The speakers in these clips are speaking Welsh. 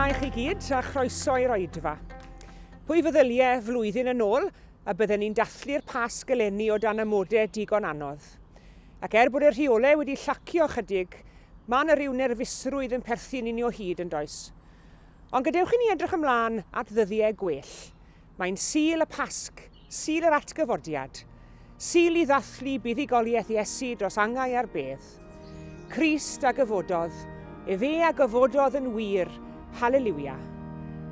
Shwmae chi gyd a chroeso i'r oedfa. Pwy feddyliau flwyddyn yn ôl a bydden ni'n dathlu'r Pasg eleni o dan amodau digon anodd. Ac bod y rheolau wedi llacio chydig, mae yna ryw nerfusrwydd yn perthyn i ni o hyd yn does. Ond gadewch i ni edrych ymlaen at ddyddiau gwell. Mae'n Sul y Pasg, Sul yr atgyfodiad, Sul i ddathlu buddugoliaeth Iesu dros angau a'r bedd. Crist a gyfododd, fe a gyfododd yn wir, Hallelujah.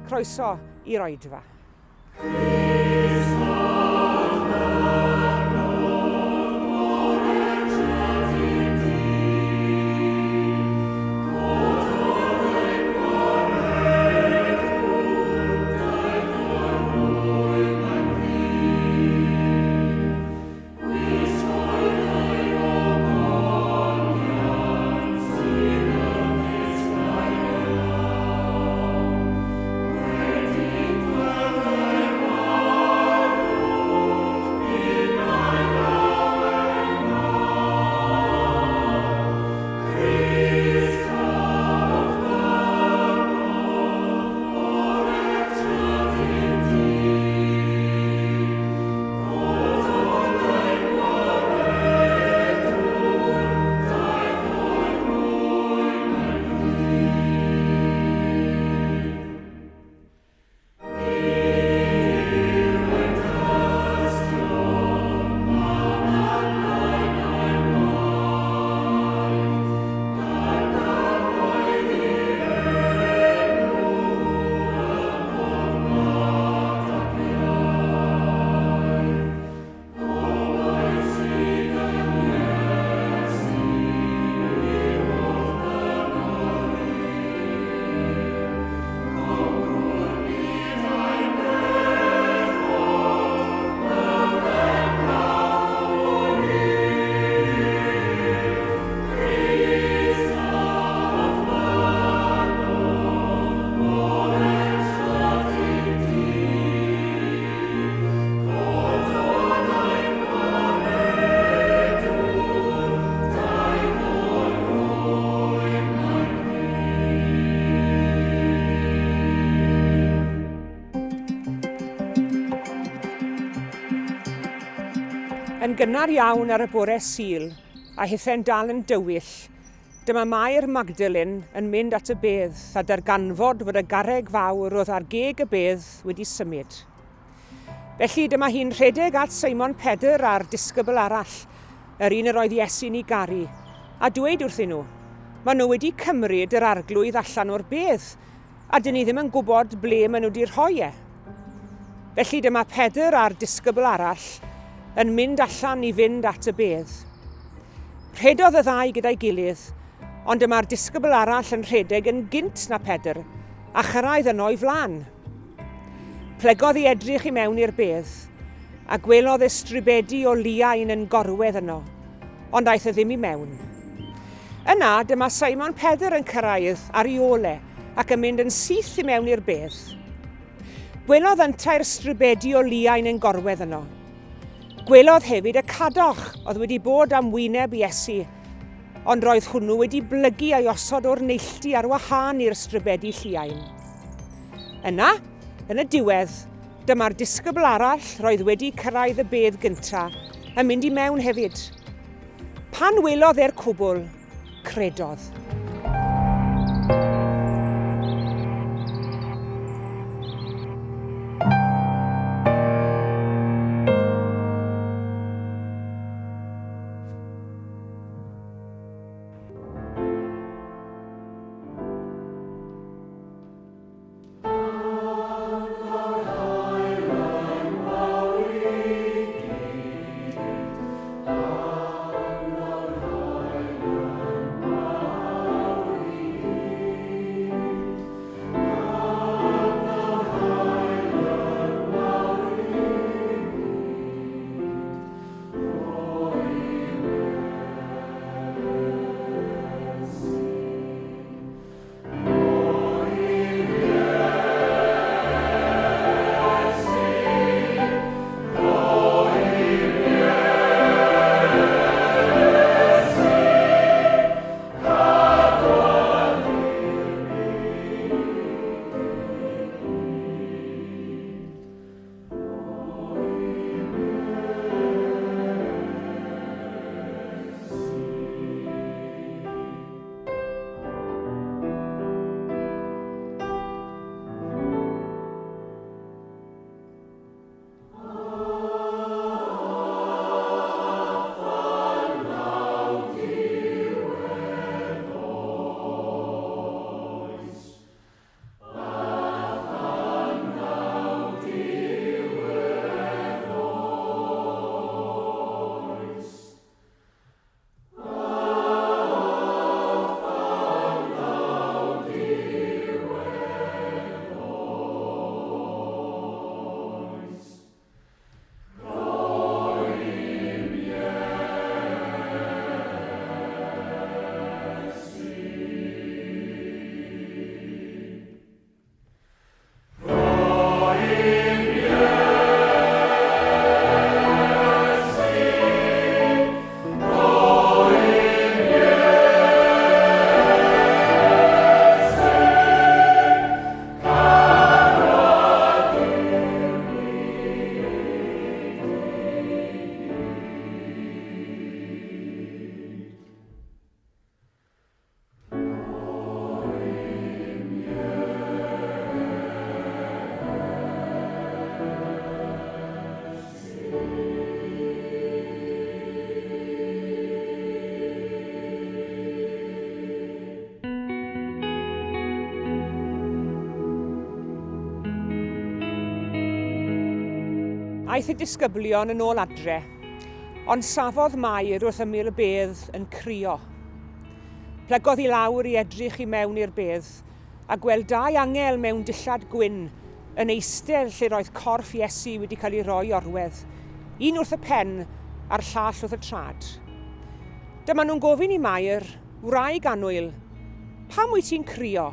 Croeso i'r oedfa. Yn gynnar iawn ar y bore Sul, a hithen dal yn dywyll, dyma Mair Magdalene yn mynd at y bedd a darganfod fod y garreg fawr oedd ar geg y bedd wedi symud. Felly dyma hi'n rhedeg at Simon Pedr a'r disgybl arall, yr un yr oedd Iesu'n ei garu, a dweud wrthyn nhw, maen nhw wedi cymryd yr arglwydd allan o'r bedd, a dyn ni ddim yn gwybod ble maen nhw wedi rhoi e. Felly dyma Pedr a'r disgybl arall yn mynd allan i fynd at y bedd. Rhedodd y ddau gyda'i gilydd, ond dyma'r disgybl arall yn rhedeg yn gynt na Pedr, a chyrraedd yno i flaen. Plegodd i edrych i mewn i'r bedd, a gwelodd stribedi o liain yn gorwedd yno, ond aeth e ddim i mewn. Yna, dyma Simon Pedr yn cyrraedd ar ei ole ac yn mynd yn syth i mewn i'r bedd. Gwelodd yntau'r stribedi o liain yn gorwedd yno. Gwelodd hefyd y cadoch oedd wedi bod am wyneb Iesu, ond roedd hwnnw wedi blygu a'i osod o'r neilltu ar wahân i'r stribedi lliain. Yna, yn y diwedd, dyma'r disgybl arall roedd wedi cyrraedd y bedd gyntaf yn mynd i mewn hefyd. Pan welodd e'r cwbl, credodd. Aeth y disgyblion yn ôl adre, ond safodd Mair wrth ymyl y bedd yn crio. Plygodd i lawr i edrych i mewn i'r bedd a gweld dau angel mewn dillad gwyn yn eistedd lle roedd corff Iesu wedi cael ei roi orwedd, un wrth y pen a'r llall wrth y trad. Dyma nhw'n gofyn i Mair, wraig annwyl, pam wyt ti'n crio?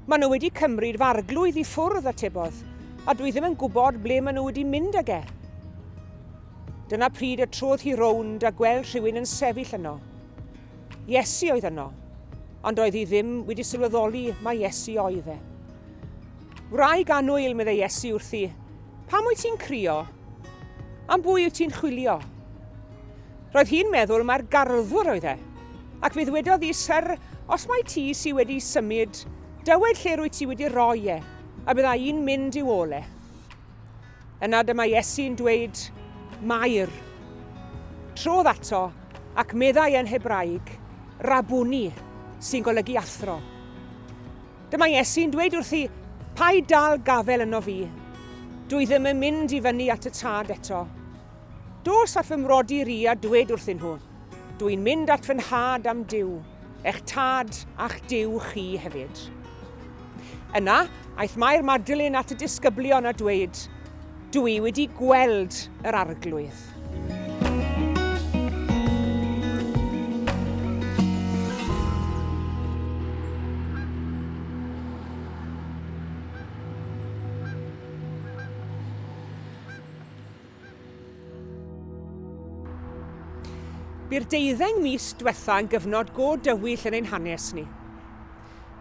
Maen nhw wedi cymryd farglwydd i ffwrdd atebodd, a dwi ddim yn gwybod ble maen nhw wedi mynd ag e. Dyna pryd y trodd hi rownd a gweld rhywun yn sefyll yno. Iesu oedd yno, ond oedd hi ddim wedi sylweddoli mae Iesu oedd e. Wraig annwyl, meddai Iesu wrthi, pam wyt ti'n crio? Am bwy wyt ti'n chwilio? Roedd hi'n meddwl mae'r garddwr oedd e, ac fe ddwedodd hi, Syr, os mae ti sydd wedi symud, dywed lle rwy ti wedi roi e, a bydda i'n mynd i'w ole. Yna dyma Iesu'n dweud, Mair. Trodd ato ac meddai yn Hebraeg, Rabuni, sy'n golygu athro. Dyma Iesu'n dweud wrthi, pai dal gafel yno fi. Dwi ddim yn mynd i fyny at y tad eto. Dos at fy mrodi ri a dweud wrthyn nhw, dwi'n mynd at fy nhad am Duw, eich tad a'ch Duw chi hefyd. Yna, aeth Mair Magdalene at y disgyblion a dweud, dwi wedi gweld yr arglwydd. Bu'r 12 mis diwetha yn gyfnod go dywyll yn ein hanes ni.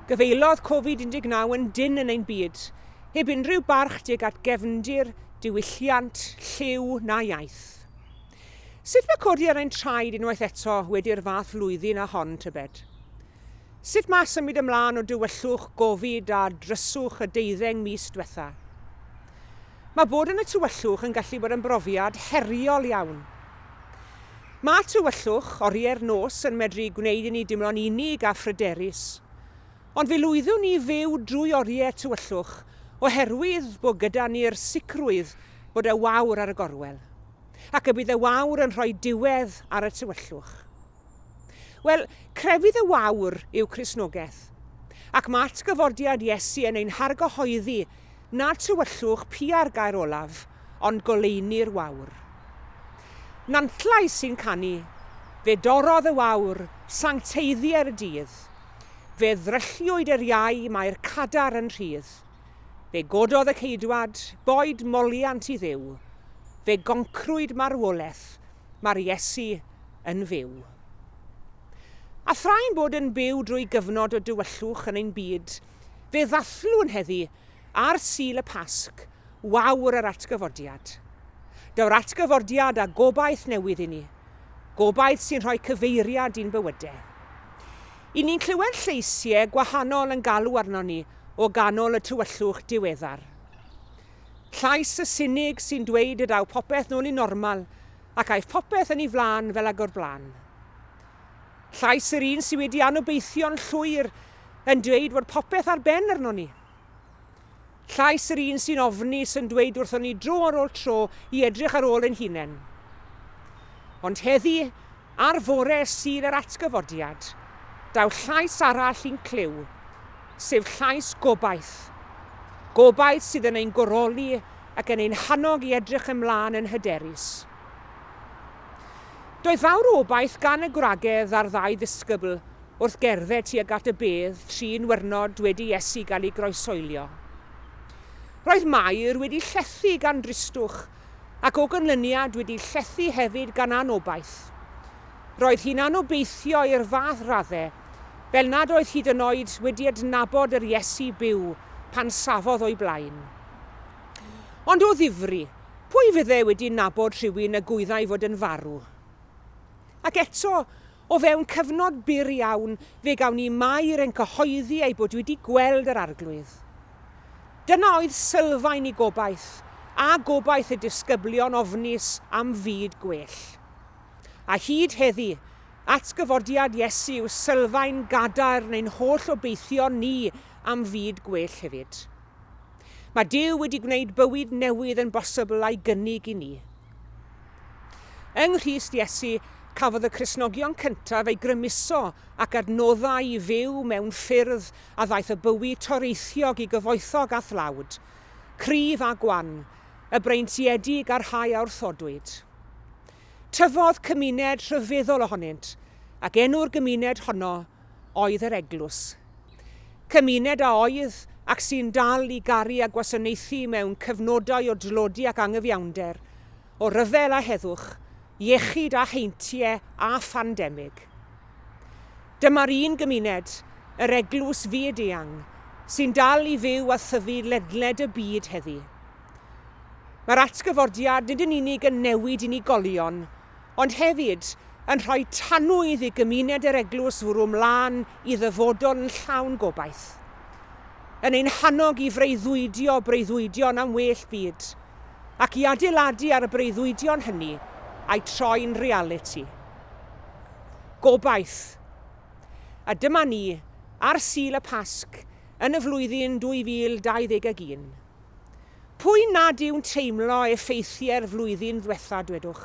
Gyfeilodd Covid-19 yn dyn yn ein byd, heb unrhyw barch tuag at gefndir, diwylliant, lliw na iaith. Sut mae codi ar ein traed unwaith eto wedi'r fath flwyddyn a hon tybed? Sut mae symud ymlaen o dywyllwch Covid a dryswch y 12 mis diwetha? Mae bod yn y tywyllwch yn gallu bod yn brofiad heriol iawn. Mae tywyllwch, oriau'r nos, yn medru gwneud i ni dimlo'n unig a phryderus. Ond fe lwyddwn ni fyw drwy oriau tywyllwch oherwydd bod gyda ni'r sicrwydd bod y wawr ar y gorwel, ac y bydd y wawr yn rhoi diwedd ar y tywyllwch. Wel, crefydd y wawr yw Cristnogaeth, ac mae atgyfodiad Iesu yn ein hargyhoeddi na tywyllwch pia'r gair olaf, ond goleini'r wawr. Nantlais sy'n canu, fe dorodd y wawr, sancteiddiau'r dydd, fe ddrylliwyd yr iau mae'r cadar yn rhydd, fe gododd y ceidwad, boed moliant i ddiw, fe goncrwyd marwolaeth, mae'r Iesu yn fyw. A thra'n bod yn byw drwy gyfnod o dywyllwch yn ein byd, fe ddathlu'n heddi ar Sul y Pasg, wawr yr atgyfodiad. Daw'r atgyfodiad a gobaith newydd i ni, gobaith sy'n rhoi cyfeiriad i'n bywydau. I ni'n clywed lleisiau gwahanol yn galw arno ni o ganol y tywyllwch diweddar. Llais y sinig sy'n dweud y daw popeth nôl i normal ac aeth popeth yn ei flaen fel ag o'r blaen. Llais yr un sydd wedi anobeithio'n llwyr yn dweud fod popeth ar ben arno ni. Llais yr un sy'n ofnus yn dweud wrthon ni dro ar ôl tro i edrych ar ôl ein hunain. Ond heddi, ar fore Sul yr atgyfodiad, daw llais arall i'n clyw, sef llais gobaith. Gobaith sydd yn ein goroli ac yn ein hannog i edrych ymlaen yn hyderus. Doedd fawr obaith gan y gwragedd a'r ddau ddisgybl wrth gerdded tuag at y bedd 3 wyrnod wedi Iesu gael ei groesoelio. Roedd Mair wedi llethu gan dristwch ac o ganlyniad wedi llethu hefyd gan anobaith. Roedd hi'n anobeithio i'r fath raddau, fel nad oedd hyd yn oed wedi adnabod yr Iesu byw pan safodd o'i blaen. Ond o ddifri, pwy fyddai wedi nabod rhywun y gwyddai fod yn farw? Ac eto, o fewn cyfnod byr iawn, fe gawn ni Mair yn cyhoeddi ei bod wedi gweld yr arglwydd. Dyna oedd sylfaen i gobaith, a gobaith y disgyblion ofnus am fyd gwell. A hyd heddi, atgyfodiad Iesu yw sylfaen gadarn ein holl obeithio ni am fyd gwell hefyd. Mae Duw wedi gwneud bywyd newydd yn bosibl a'i gynnig i ni. Yng Nghrist Iesu, cafodd y Cristnogion cyntaf ei grymuso ac adnoddau i fyw mewn ffyrdd a ddaeth y bywyd toreithiog i gyfoethog a thlawd, cryf a gwan, y breintiedig a'r rhai a wrthodwyd. Tyfodd cymuned rhyfeddol ohonynt, ac enw'r gymuned honno oedd yr Eglwys. Cymuned a oedd ac sy'n dal i garu a gwasanaethu mewn cyfnodau o dlodi ac angyfiawnder, o ryfel a heddwch, iechyd a heintiau a phandemig. Dyma'r un gymuned, yr Eglwys Fyd-eang, sy'n dal i fyw a thyfu ledled y byd heddi. Mae'r atgyfodiad nid yn unig yn newid unigolion, ond hefyd yn rhoi tanwydd i gymuned yr Eglwys fwrw mlaen i ddyfodol yn llawn gobaith. Yn ein hannog i freuddwydio breuddwydion am well byd, ac i adeiladu ar y breuddwydion hynny a'i troi'n realiti. Gobaith. A dyma ni, ar Sul y Pasg, yn y flwyddyn 2021. Pwy nad yw'n teimlo effeithiau'r flwyddyn ddiwetha dwedwch?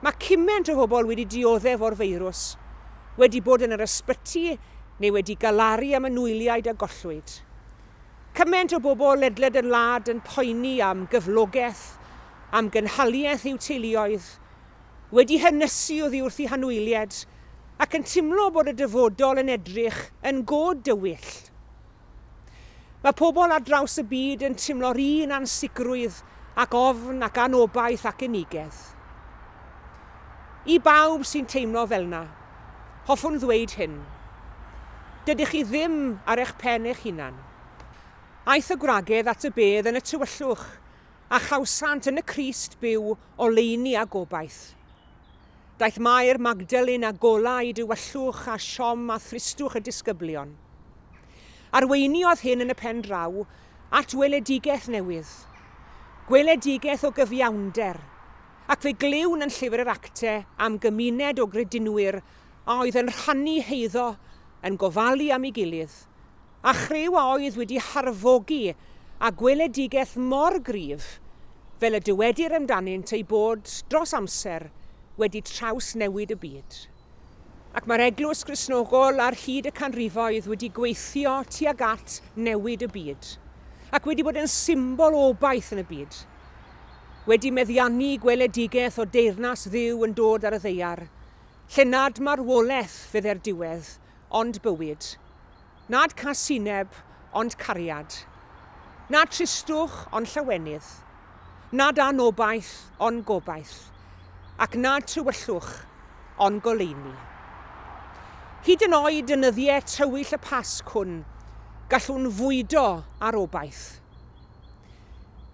Mae cymaint o bobl wedi dioddef o'r feirws, wedi bod yn yr ysbyty neu wedi galaru am ynwyliaid a gollwyd. Cymaint o bobl ledled y wlad yn poeni am gyflogaeth, am gynhaliaeth i'w teuluoedd, wedi hynysu oddi wrth eu hanwyliad ac yn teimlo bod y dyfodol yn edrych yn god dywyll. Mae pobl ar draws y byd yn teimlo'r un ansicrwydd ac ofn ac anobaith ac unigedd. I bawb sy'n teimlo fel yna, hoffwn ddweud hyn. Dydych chi ddim ar eich pen eich hunan. Aeth y gwragedd at y bedd yn y tywyllwch a chawsant yn y Crist byw o leini a gobaith. Daeth Mair Magdalene a gola i dywyllwch a siom a thristwch y disgyblion. Arweiniodd hyn yn y pen draw at weledigaeth newydd, gweledigaeth o gyfiawnder, ac fe gliwn yn llyfr yr actau am gymuned o gredinwyr a oedd yn rhannu heiddo, yn gofalu am ei gilydd, a chryw a oedd wedi harfogi a gweledigaeth mor gryf fel y dywedir amdanynt ei bod dros amser wedi traws newid y byd. Ac mae'r Eglwys Gristnogol ar hyd y canrifoedd wedi gweithio tuag at newid y byd, ac wedi bod yn symbol obaith yn y byd. Wedi meddiannu gweledigaeth o deyrnas dduw yn dod ar y ddeiar, lle nad marwolaeth fydd e'r diwedd, ond bywyd. Nad casineb, ond cariad. Nad tristwch, ond llawenydd. Nad anobaith, ond gobaith. Ac nad tywyllwch, ond goleuni. Hyd yn oed dynyddiau tywyll y Pasg hwn, gallwn fwydo ar obaith.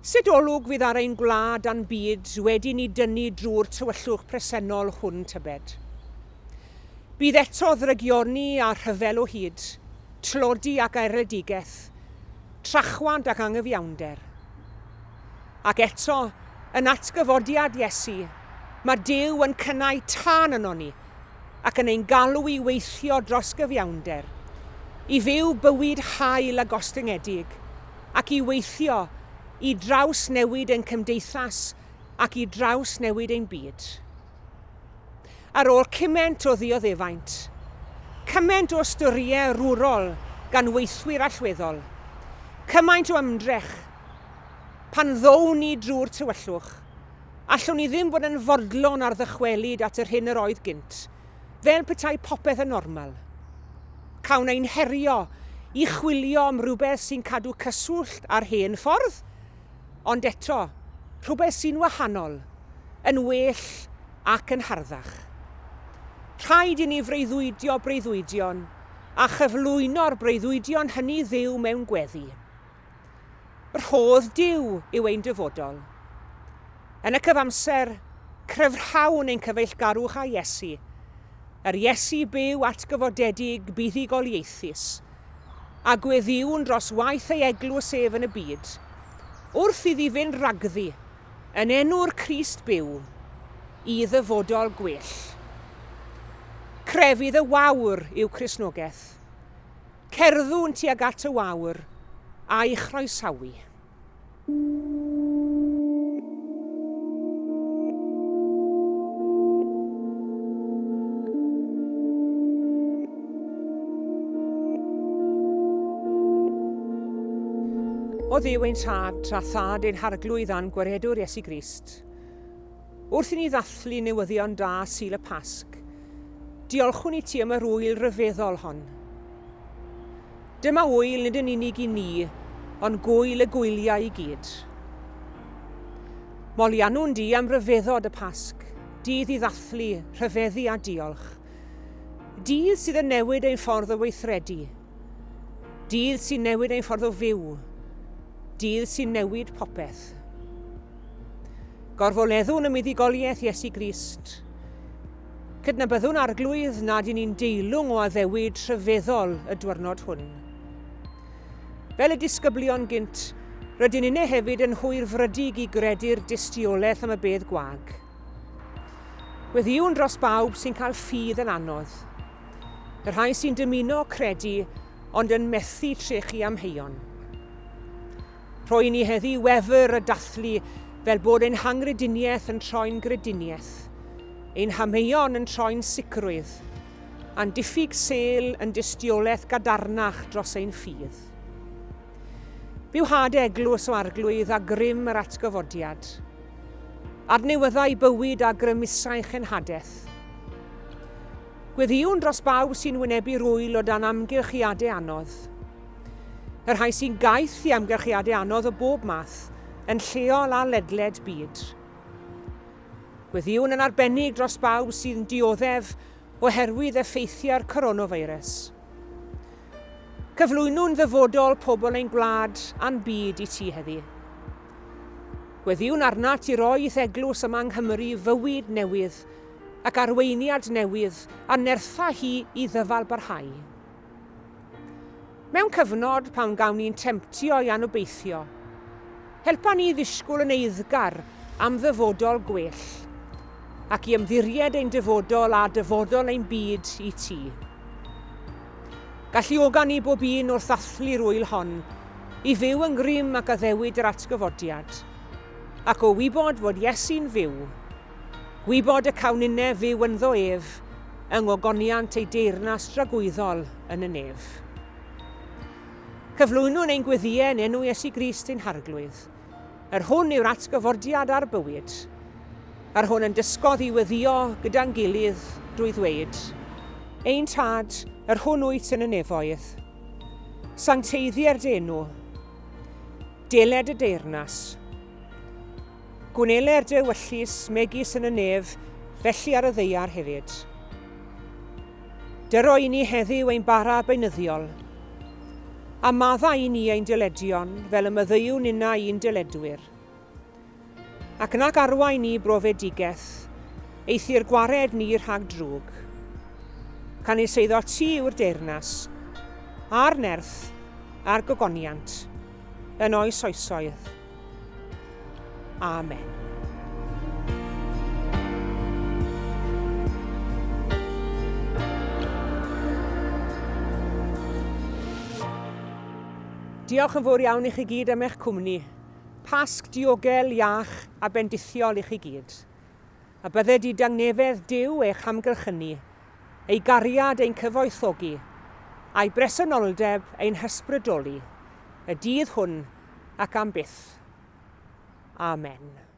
Sut olwg fydd ar ein gwlad a'n byd wedi ni dynnu drwy'r tywyllwch presennol hwn tybed? Bydd eto ddrygioni a rhyfel o hyd, tlodi ac airedigaeth, trachwant ac angyfiawnder. Ac eto, yn atgyfodiad Iesu, mae Duw yn cynnau tân yno ni ac yn ein galw i weithio dros gyfiawnder, i fyw bywyd hael a gostyngedig ac i weithio i draws newid ein cymdeithas ac i draws newid ein byd. Ar ôl cymaint o ddioddefaint, cymaint o storiau rwrol gan weithwyr allweddol, cymaint o ymdrech, pan ddown ni drwy'r tywyllwch, allwn ni ddim bod yn fodlon ar ddychwelyd at yr hyn yr oedd gynt, fel petai popeth yn normal. Cawn ein herio i chwilio am rhywbeth sy'n cadw cyswllt ar hen ffordd, ond eto, rhywbeth sy'n wahanol, yn well ac yn harddach. Rhaid i ni freuddwydio breuddwydion a chyflwyno'r breuddwydion hynny dduw mewn gweddi. Rhodd Duw yw ein dyfodol. Yn y cyfamser, cryfrhawn ein cyfeillgarwch a Iesu, yr Iesu byw atgyfodedig buddigolieithus, a gweddiwn dros waith ei eglwys ef yn y byd, wrth iddi fynd ragddi yn enw'r Crist byw i ddyfodol gwell. Crefydd y wawr yw Cristnogaeth. Cerddwn tuag at y wawr a'i chroesawu. O Dduw ein tad a thad ein harglwydd a'n gwaredwr Iesu Grist. Wrth i ni ddathlu newyddion da Sul y Pasg, diolchwn i ti am yr wyl ryfeddol hon. Dyma wyl nid yn unig i ni, ond gwyl y gwyliau i gyd. Molianwn di am ryfeddod y Pasg, dydd i ddathlu, rhyfeddu a diolch. Dydd sydd yn newid ein ffordd o weithredu. Dydd sy'n newid ein ffordd o fyw. Dydd sy'n newid popeth. Gorfoleddwn y muddugoliaeth Iesu Grist. Cydnabyddwn arglwydd nad y'n ni'n deilwng o addewid rhyfeddol y diwrnod hwn. Fel y disgyblion gynt, rydyn ni'n hefyd yn hwyrfrydig i gredu'r dystiolaeth am y bedd gwag. Weddiwn dros bawb sy'n cael ffydd yn anodd. Y rhai sy'n dymuno credu ond yn methu trechu amheuon. Rwy ni heddi wefr y dathlu fel bod ein hangrediniaeth yn troi'n grediniaeth, ein hameuon yn troi'n sicrwydd, a'n diffyg sel yn dystiolaeth gadarnach dros ein ffydd. Byw had eglwys o arglwydd a grym yr atgyfodiad. Adnewyddau bywyd a grymusau chenhadaeth. Gweddiwn dros bawb sy'n wynebu rwyl o dan amgylchiadau anodd. Yr rhai sy'n gaeth i amgylchiadau anodd o bob math, yn lleol a ledled byd. Gweddiwn yn arbennig dros bawb sy'n dioddef oherwydd effeithiau'r coronavirus. Cyflwynwn ddyfodol pobl ein gwlad a'n byd i ti heddi. Gweddiwn arnat i roedd eglwys yma yng Nghymru fywyd newydd ac arweiniad newydd a nertha hi i ddyfal barhau. Mewn cyfnod pan gawn ni'n temptio i anobeithio, helpa ni ddisgwyl yn eiddgar am ddyfodol gwell, ac i ymddiried ein dyfodol a dyfodol ein byd i ti. Galluogan ni bob un wrth ddathlu'r wyl hon, i fyw yn grym ac addewid yr atgyfodiad, ac o wybod fod Iesu'n fyw, gwybod y cawninau fyw ynddo ef, yng ngogoniant ei deyrnas dragwyddol yn y nef. Cyflwynwn ein gweddiau yn enw Iesu Grist ein harglwydd. Yr hwn yw'r atgyfodiad a'r bywyd. Yr hwn yn dysgodd i weddio gyda'n gilydd drwy ddweud. Ein tad, yr hwn wyt yn y nefoedd. Sancteiddiau'r denw. Deled y deyrnas. Gwnelau'r dywyllus megis yn y nef, felly ar y ddeiar hefyd. Dyro i ni heddiw ein bara beunyddiol. A madda i ni ein dyledion fel y myddeiwn unna i'n dyledwyr. Ac nac arwain ni brofedigaeth, eithi'r gwared ni rhag drwg. Can ei seiddo ti yw'r deyrnas, a'r nerth, a'r gogoniant, yn oes oesoedd. Amen. Diolch yn fawr iawn i chi gyd am eich cwmni. Pasg diogel, iach a bendithiol i chi gyd. A bydde di dangnefedd Duw eich hamgylchynu, ei gariad ein cyfoethogi, a'i bresenoldeb ein hysbrydoli, y dydd hwn ac am byth. Amen.